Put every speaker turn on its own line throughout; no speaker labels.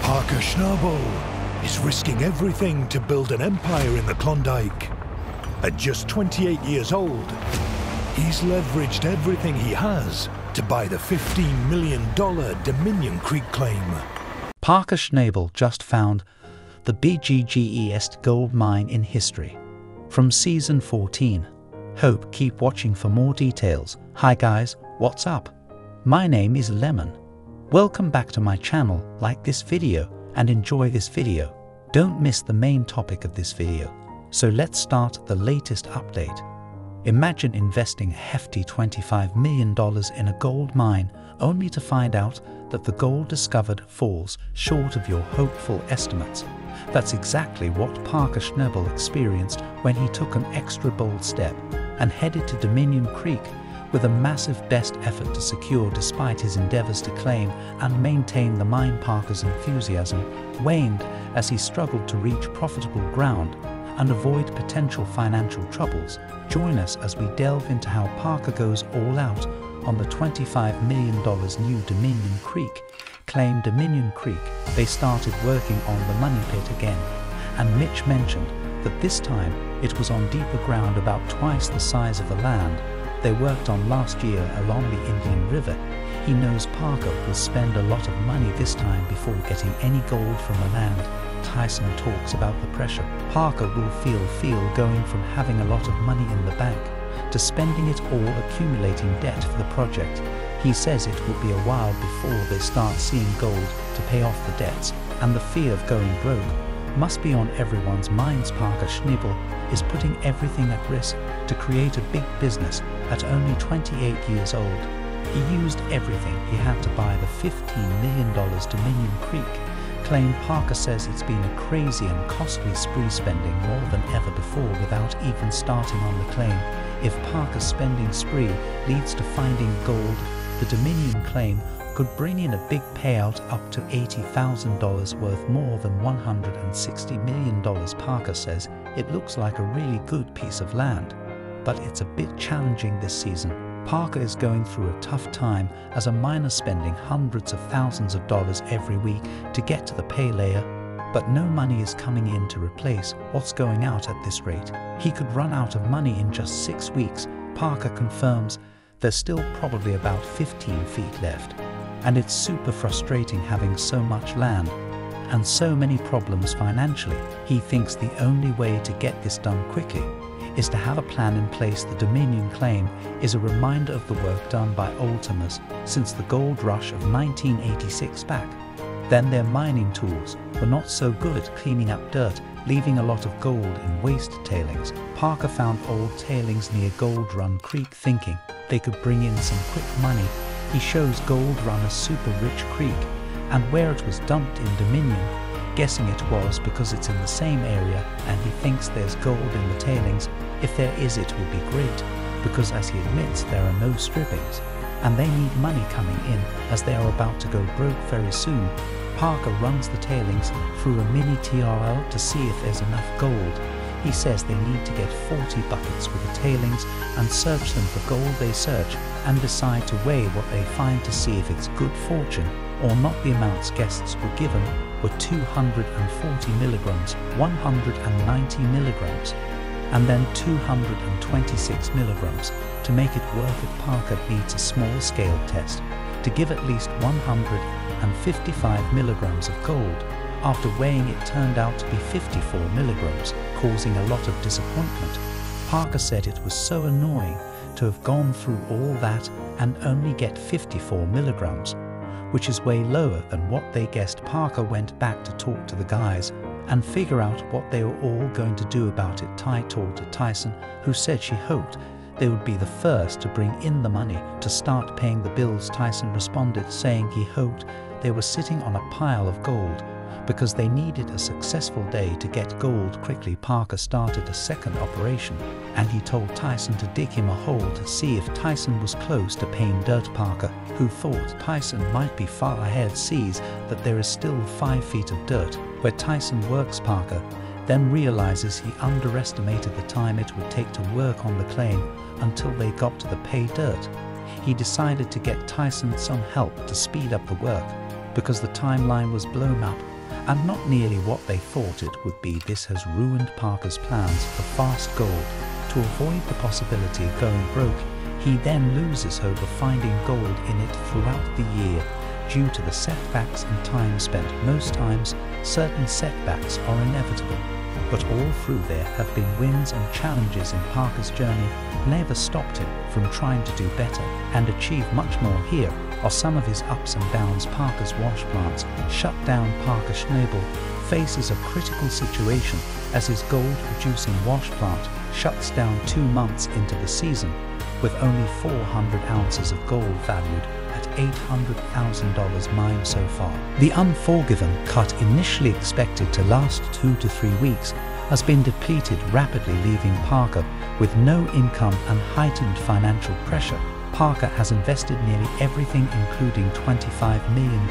Parker Schnabel is risking everything to build an empire in the Klondike. At just 28 years old, he's leveraged everything he has to buy the $15 million Dominion Creek claim.
Parker Schnabel just found the BGGEest gold mine in history. From Season 14. Hope keep watching for more details. Hi guys, what's up? My name is Lemon. Welcome back to my channel. Like this video and enjoy this video. Don't miss the main topic of this video. So let's start the latest update. Imagine investing a hefty $25 million in a gold mine only to find out that the gold discovered falls short of your hopeful estimates. That's exactly what Parker Schnabel experienced when he took an extra bold step and headed to Dominion Creek with a massive best effort to secure despite his endeavors to claim and maintain the mine. Parker's enthusiasm waned as he struggled to reach profitable ground and avoid potential financial troubles. Join us as we delve into how Parker goes all out on the $25 million new Dominion Creek claim. Dominion Creek, they started working on the money pit again, and Mitch mentioned that this time it was on deeper ground about twice the size of the land they worked on last year along the Indian River. He knows Parker will spend a lot of money this time before getting any gold from the land. Tyson talks about the pressure Parker will feel going from having a lot of money in the bank to spending it all accumulating debt for the project. He says it will be a while before they start seeing gold to pay off the debts, and the fear of going broke must be on everyone's minds. Parker Schnabel is putting everything at risk to create a big business at only 28 years old. He used everything he had to buy the $15 million Dominion Creek claim. Parker says it's been a crazy and costly spree, spending more than ever before without even starting on the claim. If Parker's spending spree leads to finding gold, the Dominion claim could bring in a big payout up to $80,000, worth more than $160 million. Parker says it looks like a really good piece of land, but it's a bit challenging this season. Parker is going through a tough time as a miner, spending hundreds of thousands of dollars every week to get to the pay layer, but no money is coming in to replace what's going out at this rate. He could run out of money in just 6 weeks. Parker confirms there's still probably about 15 feet left, and it's super frustrating having so much land and so many problems financially. He thinks the only way to get this done quickly is to have a plan in place. The Dominion claim is a reminder of the work done by old-timers since the gold rush of 1986 back. Then their mining tools were not so good cleaning up dirt, leaving a lot of gold in waste tailings. Parker found old tailings near Gold Run Creek, thinking they could bring in some quick money. He shows Gold Run a super rich creek and where it was dumped in Dominion, guessing it was because it's in the same area, and he thinks there's gold in the tailings. If there is, it will be great, because as he admits, there are no strippings and they need money coming in as they are about to go broke very soon. Parker runs the tailings through a mini TRL to see if there's enough gold. He says they need to get 40 buckets with the tailings and search them for gold. They search and decide to weigh what they find to see if it's good fortune or not. The amounts guests were given were 240 milligrams, 190 milligrams, and then 226 milligrams. To make it worth it, Parker needs a small-scale test to give at least 155 milligrams of gold. After weighing, it turned out to be 54 milligrams, causing a lot of disappointment. Parker said it was so annoying to have gone through all that and only get 54 milligrams, which is way lower than what they guessed. Parker went back to talk to the guys and figure out what they were all going to do about it. Ty talked to Tyson, who said she hoped they would be the first to bring in the money to start paying the bills. Tyson responded saying he hoped they were sitting on a pile of gold because they needed a successful day to get gold quickly. Parker started a second operation, and he told Tyson to dig him a hole to see if Tyson was close to paying dirt. Parker, who thought Tyson might be far ahead, sees that there is still 5 feet of dirt where Tyson works. Parker then realizes he underestimated the time it would take to work on the claim until they got to the pay dirt. He decided to get Tyson some help to speed up the work because the timeline was blown up and not nearly what they thought it would be. This has ruined Parker's plans for fast gold. To avoid the possibility of going broke, he then loses hope of finding gold in it throughout the year due to the setbacks and time spent. Most times, certain setbacks are inevitable, but all through there have been wins and challenges in Parker's journey never stopped him from trying to do better and achieve much more. Here are some of his ups and downs. Parker's wash plants shut down. Parker Schnabel faces a critical situation as his gold-producing wash plant shuts down 2 months into the season, with only 400 ounces of gold valued at $800,000 mined so far. The unforgiven cut, initially expected to last 2 to 3 weeks, has been depleted rapidly, leaving Parker with no income and heightened financial pressure. Parker has invested nearly everything, including $25 million,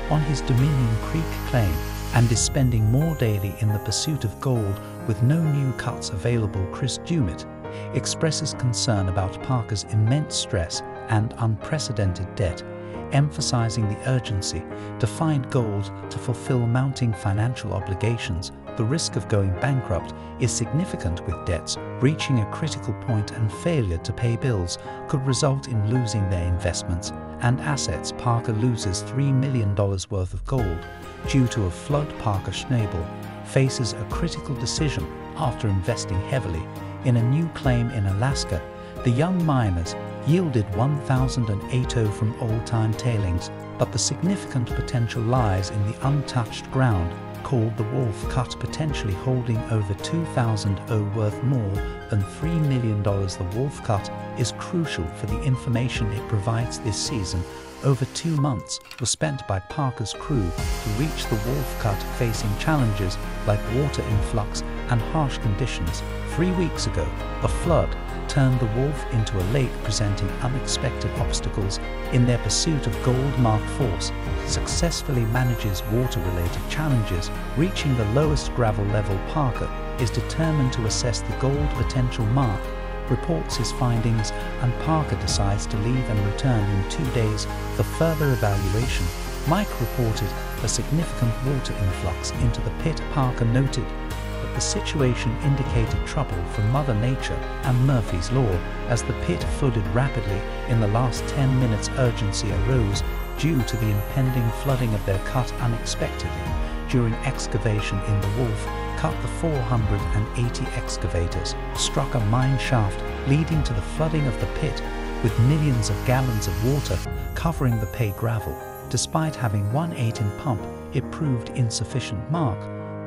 on his Dominion Creek claim and is spending more daily in the pursuit of gold with no new cuts available. Chris Dumit expresses concern about Parker's immense stress and unprecedented debt, emphasizing the urgency to find gold to fulfill mounting financial obligations. The risk of going bankrupt is significant, with debts reaching a critical point, and failure to pay bills could result in losing their investments and assets. Parker loses $3 million worth of gold due to a flood. Parker Schnabel faces a critical decision after investing heavily in a new claim in Alaska. The young miners yielded 1,080 from old-time tailings, but the significant potential lies in the untouched ground called the Wolf Cut, potentially holding over 2,000 worth more than $3 million. The Wolf Cut is crucial for the information it provides. This season, over 2 months were spent by Parker's crew to reach the Wolf Cut, facing challenges like water influx and harsh conditions. 3 weeks ago, a flood turned the Wolf into a lake, presenting unexpected obstacles in their pursuit of gold. Mark Force successfully manages water-related challenges, reaching the lowest gravel level. Parker is determined to assess the gold potential. Mark reports his findings, and Parker decides to leave and return in 2 days for further evaluation. Mike reported a significant water influx into the pit. Parker noted that the situation indicated trouble from Mother Nature and Murphy's Law as the pit flooded rapidly in the last 10 minutes. Urgency arose due to the impending flooding of their cut. Unexpectedly, during excavation in the Wolf Cut, the 480 excavators struck a mine shaft, leading to the flooding of the pit, with millions of gallons of water covering the pay gravel. Despite having one 8-in pump, it proved insufficient. Mark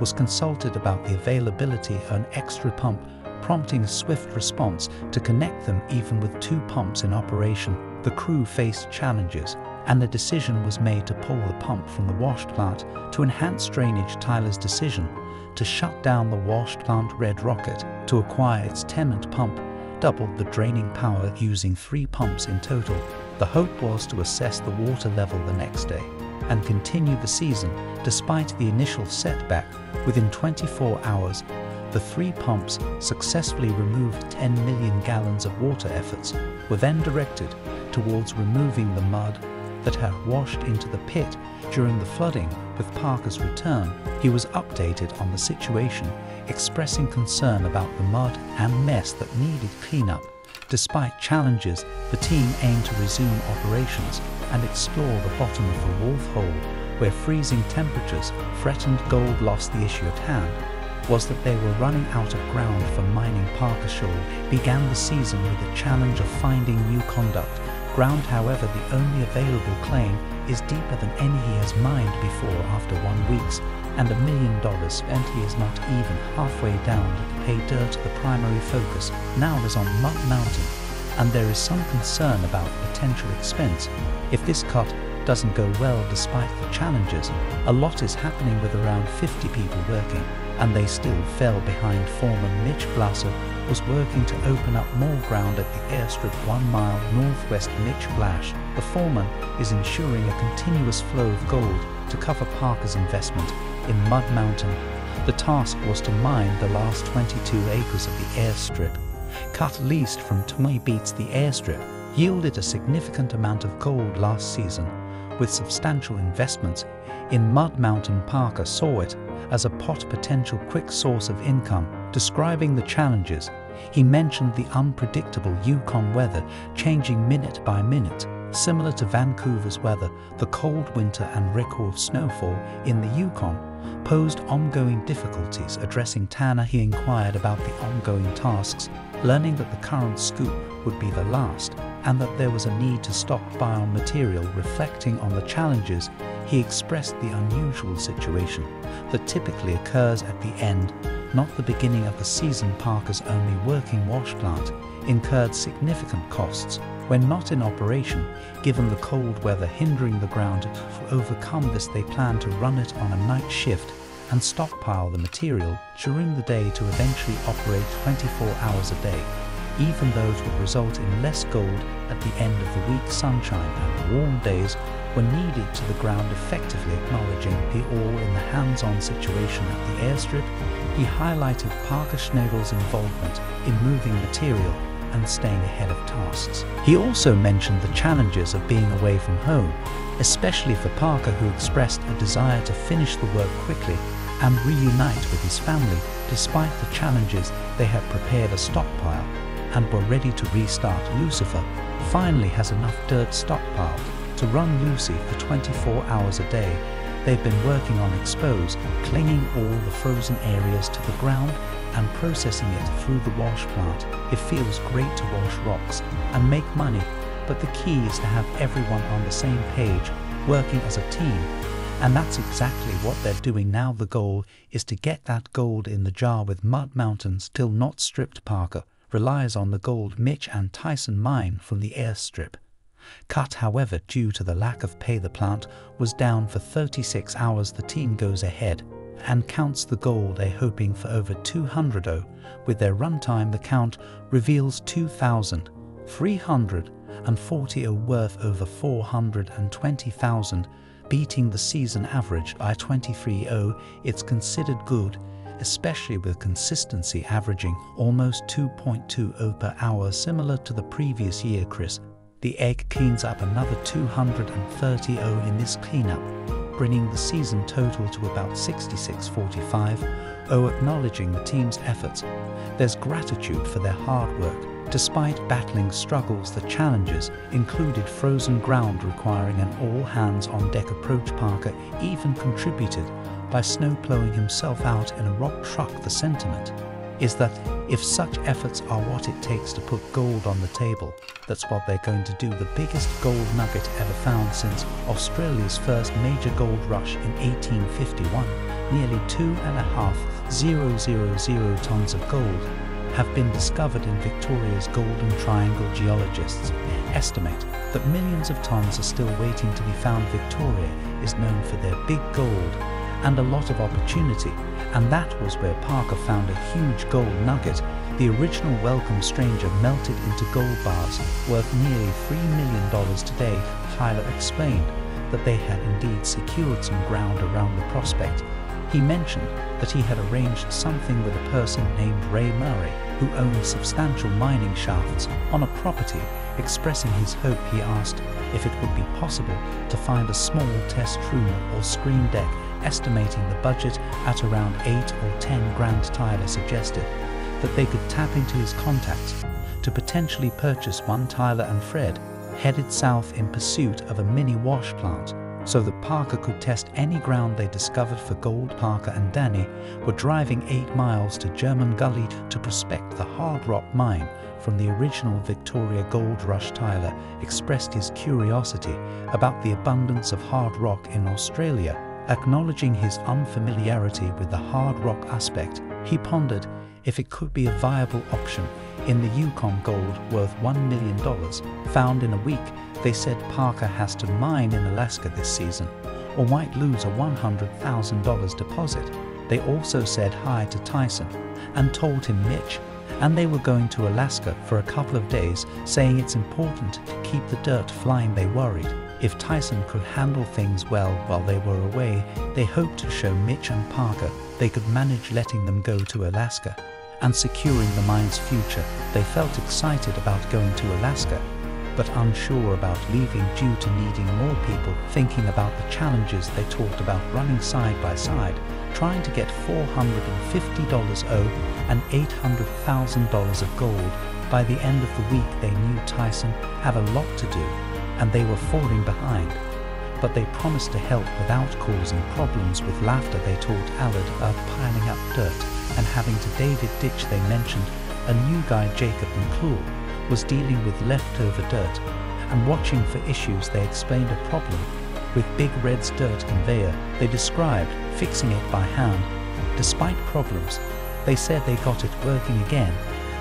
was consulted about the availability of an extra pump, prompting a swift response to connect them even with 2 pumps in operation. The crew faced challenges, and the decision was made to pull the pump from the wash plant to enhance drainage. Tyler's decision to shut down the wash plant Red Rocket to acquire its 10-inch pump doubled the draining power, using 3 pumps in total. The hope was to assess the water level the next day and continue the season despite the initial setback. Within 24 hours, the 3 pumps successfully removed 10 million gallons of water. Efforts were then directed towards removing the mud that had washed into the pit during the flooding. With Parker's return, he was updated on the situation, expressing concern about the mud and mess that needed cleanup. Despite challenges, the team aimed to resume operations and explore the bottom of the Wolf Hole, where freezing temperatures threatened gold loss. The issue at hand was that they were running out of ground for mining. Parker Shoal began the season with the challenge of finding new conduct ground. However, the only available claim is deeper than any he has mined before. After 1 week and $1 million spent, he is not even halfway down the pay dirt. The primary focus now is on Mud Mountain, and there is some concern about potential expense if this cut doesn't go well. Despite the challenges, a lot is happening with around 50 people working, and they still fell behind. Foreman Mitch Blasser was working to open up more ground at the airstrip 1 mile northwest. Mitch Blash, the foreman, is ensuring a continuous flow of gold to cover Parker's investment in Mud Mountain. The task was to mine the last 22 acres of the airstrip. Cut leased from 20 Beats. The airstrip yielded a significant amount of gold last season. With substantial investments In Mud Mountain, Parker saw it as a potential quick source of income. Describing the challenges, he mentioned the unpredictable Yukon weather changing minute by minute. Similar to Vancouver's weather, the cold winter and record snowfall in the Yukon posed ongoing difficulties. Addressing Tanner, he inquired about the ongoing tasks, learning that the current scoop would be the last and that there was a need to stockpile material. Reflecting on the challenges, he expressed the unusual situation that typically occurs at the end, not the beginning of the season. Parker's only working wash plant incurred significant costs when not in operation, given the cold weather hindering the ground. To overcome this, they plan to run it on a night shift and stockpile the material during the day to eventually operate 24 hours a day. Even those would result in less gold at the end of the week. Sunshine and warm days were needed to the ground, effectively acknowledging the all-in-the-hands-on situation at the airstrip. He highlighted Parker Schnagel's involvement in moving material and staying ahead of tasks. He also mentioned the challenges of being away from home, especially for Parker, who expressed a desire to finish the work quickly and reunite with his family. Despite the challenges, they had prepared a stockpile and were ready to restart. Lucifer finally has enough dirt stockpiled to run Lucy for 24 hours a day. They've been working on expose, clinging all the frozen areas to the ground and processing it through the wash plant. It feels great to wash rocks and make money, but the key is to have everyone on the same page, working as a team. And that's exactly what they're doing now. The goal is to get that gold in the jar. With Mud Mountain still not stripped, Parker relies on the gold Mitch and Tyson mine from the airstrip. Cut, however, due to the lack of pay. The plant was down for 36 hours. The team goes ahead and counts the gold. They're hoping for over 200. With their runtime, the count reveals 2,340 worth over 420,000, beating the season average by 23. It's considered good, especially with consistency averaging almost 2.20 per hour, similar to the previous year. Chris, the egg, cleans up another 230 in this cleanup, bringing the season total to about 66.45. Acknowledging the team's efforts, there's gratitude for their hard work. Despite battling struggles, the challenges included frozen ground requiring an all-hands-on-deck approach. Parker even contributed by snowplowing himself out in a rock truck. The sentiment is that if such efforts are what it takes to put gold on the table, that's what they're going to do. The biggest gold nugget ever found since Australia's first major gold rush in 1851, nearly 2,500 tons of gold have been discovered in Victoria's Golden Triangle. Geologists estimate that millions of tons are still waiting to be found. Victoria is known for their big gold and a lot of opportunity, and that was where Parker found a huge gold nugget. The original welcome stranger melted into gold bars worth nearly $3 million today. Tyler explained that they had indeed secured some ground around the prospect. He mentioned that he had arranged something with a person named Ray Murray, who owned substantial mining shafts on a property. Expressing his hope, he asked if it would be possible to find a small test room or screen deck, estimating the budget at around 8 or 10 grand. Tyler suggested that they could tap into his contacts to potentially purchase one. Tyler and Fred headed south in pursuit of a mini wash plant so that Parker could test any ground they discovered for gold. Parker and Danny were driving 8 miles to German Gully to prospect the hard rock mine from the original Victoria Gold Rush. Tyler expressed his curiosity about the abundance of hard rock in Australia. Acknowledging his unfamiliarity with the hard rock aspect, he pondered if it could be a viable option in the Yukon. Gold worth $1 million found in a week. They said Parker has to mine in Alaska this season or might lose a $100,000 deposit. They also said hi to Tyson and told him Mitch and they were going to Alaska for a couple of days, saying it's important to keep the dirt flying. They worried if Tyson could handle things well while they were away. They hoped to show Mitch and Parker they could manage letting them go to Alaska and securing the mine's future. They felt excited about going to Alaska but unsure about leaving due to needing more people, thinking about the challenges they talked about running side by side, trying to get $450 O and $800,000 of gold. By the end of the week they knew Tyson had a lot to do, and they were falling behind. But they promised to help without causing problems. With laughter they taught Allard about piling up dirt and having to David ditch. They mentioned a new guy, Jacob McClure, was dealing with leftover dirt, and watching for issues. They explained a problem with Big Red's dirt conveyor. They described fixing it by hand. Despite problems, they said they got it working again.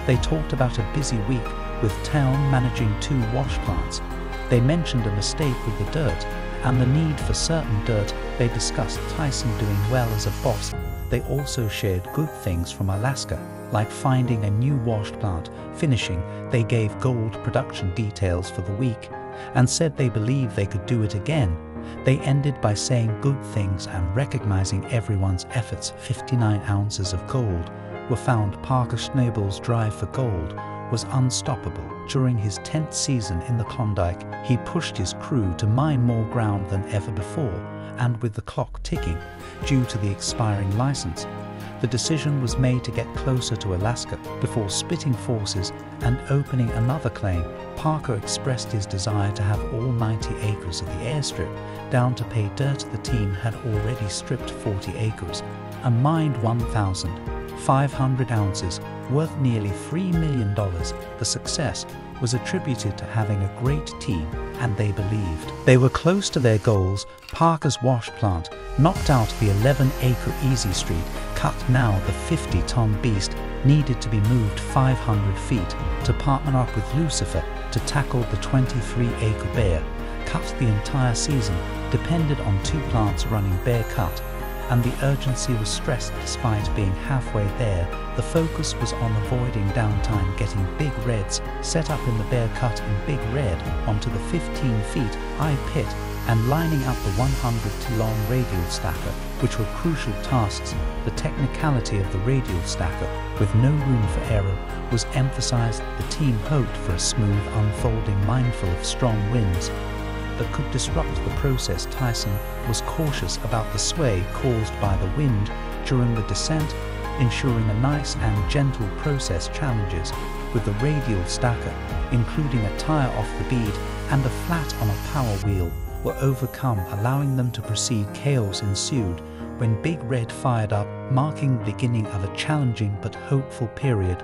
They talked about a busy week with Town managing 2 wash plants. They mentioned a mistake with the dirt and the need for certain dirt. They discussed Tyson doing well as a boss. They also shared good things from Alaska, like finding a new wash plant, finishing. They gave gold production details for the week and said they believe they could do it again. They ended by saying good things and recognizing everyone's efforts. 59 ounces of gold were found. Parker Schnabel's drive for gold was unstoppable. During his 10th season in the Klondike, he pushed his crew to mine more ground than ever before, and with the clock ticking due to the expiring license, the decision was made to get closer to Alaska before splitting forces and opening another claim. Parker expressed his desire to have all 90 acres of the airstrip down to pay dirt. The team had already stripped 40 acres and mined 1,500 ounces, worth nearly $3 million. The success was attributed to having a great team, and they believed they were close to their goals. Parker's wash plant knocked out the 11-acre Easy Street cut. Now the 50-ton beast needed to be moved 500 feet to partner up with Lucifer to tackle the 23-acre Bear Cut. The entire season depended on 2 plants running Bear Cut, and the urgency was stressed. Despite being halfway there, the focus was on avoiding downtime, getting Big Reds set up in the Bear Cut and Big Red onto the 15 feet high pit, and lining up the 100-long radial stacker, which were crucial tasks. The technicality of the radial stacker, with no room for error, was emphasized. The team hoped for a smooth unfolding, mindful of strong winds that could disrupt the process. Tyson was cautious about the sway caused by the wind during the descent, ensuring a nice and gentle process. Challenges with the radial stacker, including a tire off the bead and a flat on a power wheel, were overcome, allowing them to proceed. Chaos ensued when Big Red fired up, marking the beginning of a challenging but hopeful period.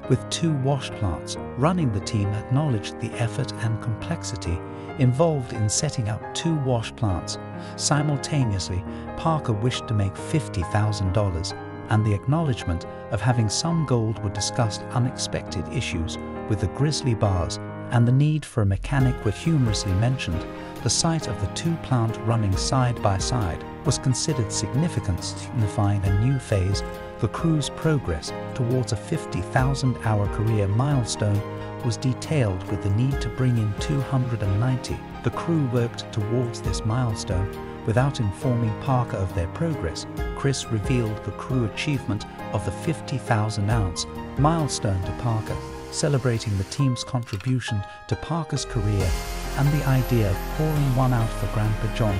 With 2 wash plants running, the team acknowledged the effort and complexity involved in setting up 2 wash plants. Simultaneously, Parker wished to make $50,000, and the acknowledgement of having some gold were discussed. Unexpected issues with the grizzly bars and the need for a mechanic were humorously mentioned. The sight of the 2 plants running side by side was considered significant, signifying a new phase. The crew's progress towards a 50,000-hour career milestone was detailed, with the need to bring in 290. The crew worked towards this milestone without informing Parker of their progress. Chris revealed the crew achievement of the 50,000-ounce milestone to Parker, celebrating the team's contribution to Parker's career, and the idea of pouring one out for Grandpa John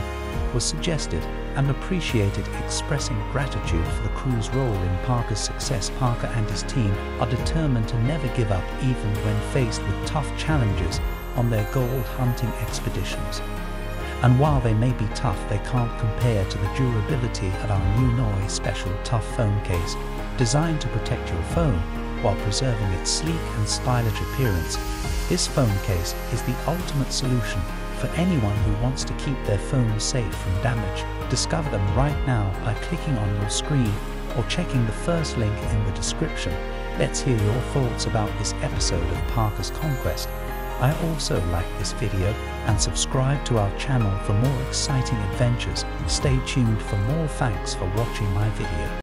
was suggested and appreciated, expressing gratitude for the crew's role in Parker's success. Parker and his team are determined to never give up, even when faced with tough challenges on their gold hunting expeditions. And while they may be tough, they can't compare to the durability of our new Noi Special Tough Phone Case, designed to protect your phone while preserving its sleek and stylish appearance. This phone case is the ultimate solution for anyone who wants to keep their phone safe from damage. Discover them right now by clicking on your screen or checking the first link in the description. Let's hear your thoughts about this episode of Parker's Conquest. I also like this video and subscribe to our channel for more exciting adventures. Stay tuned for more. Thanks for watching my video.